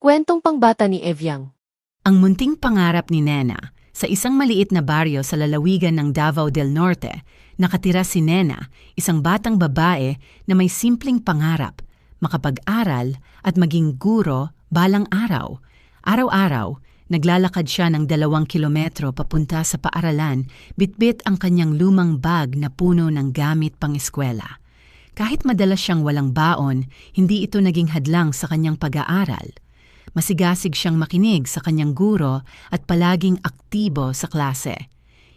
Kwentong pangbata ni Evyang. Ang munting pangarap ni Nena. Sa isang maliit na baryo sa lalawigan ng Davao del Norte, nakatira si Nena, isang batang babae na may simpleng pangarap, makapag-aral at maging guro balang araw. Araw-araw, naglalakad siya ng 2 kilometro papunta sa paaralan, bitbit ang kanyang lumang bag na puno ng gamit pang-eskwela. Kahit madalas siyang walang baon, hindi ito naging hadlang sa kanyang pag-aaral. Masigasig siyang makinig sa kanyang guro at palaging aktibo sa klase.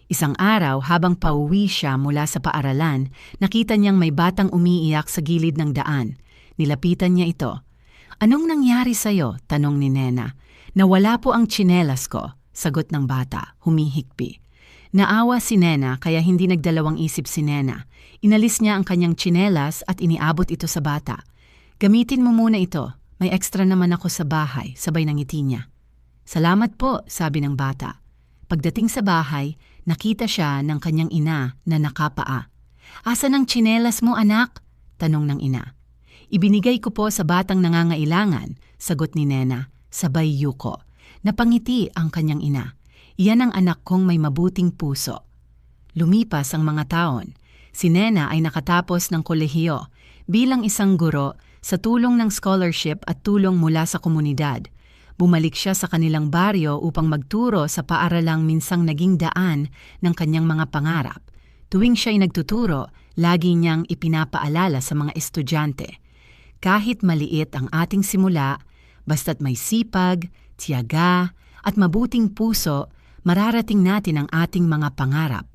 Isang araw habang pauwi siya mula sa paaralan, nakita niyang may batang umiiyak sa gilid ng daan. Nilapitan niya ito. "Anong nangyari sa'yo?" tanong ni Nena. "Nawala po ang tsinelas ko," sagot ng bata, humihikbi. Naawa si Nena kaya hindi nagdalawang isip si Nena. Inalis niya ang kanyang tsinelas at iniabot ito sa bata. "Gamitin mo muna ito. May extra naman ako sa bahay," sabay ng ngiti niya. "Salamat po," sabi ng bata. Pagdating sa bahay, nakita siya ng kanyang ina na nakapaa. "Asan ang tsinelas mo, anak?" tanong ng ina. "Ibinigay ko po sa batang nangangailangan," sagot ni Nena, sabay yuko. Napangiti ang kanyang ina. "Iyan ang anak kong may mabuting puso." Lumipas ang mga taon. Si Nena ay nakatapos ng kolehiyo bilang isang guro sa tulong ng scholarship at tulong mula sa komunidad. Bumalik siya sa kanilang baryo upang magturo sa paaralang minsang naging daan ng kanyang mga pangarap. Tuwing siya'y nagtuturo, lagi niyang ipinapaalala sa mga estudyante. Kahit maliit ang ating simula, basta't may sipag, tiyaga, at mabuting puso, mararating natin ang ating mga pangarap.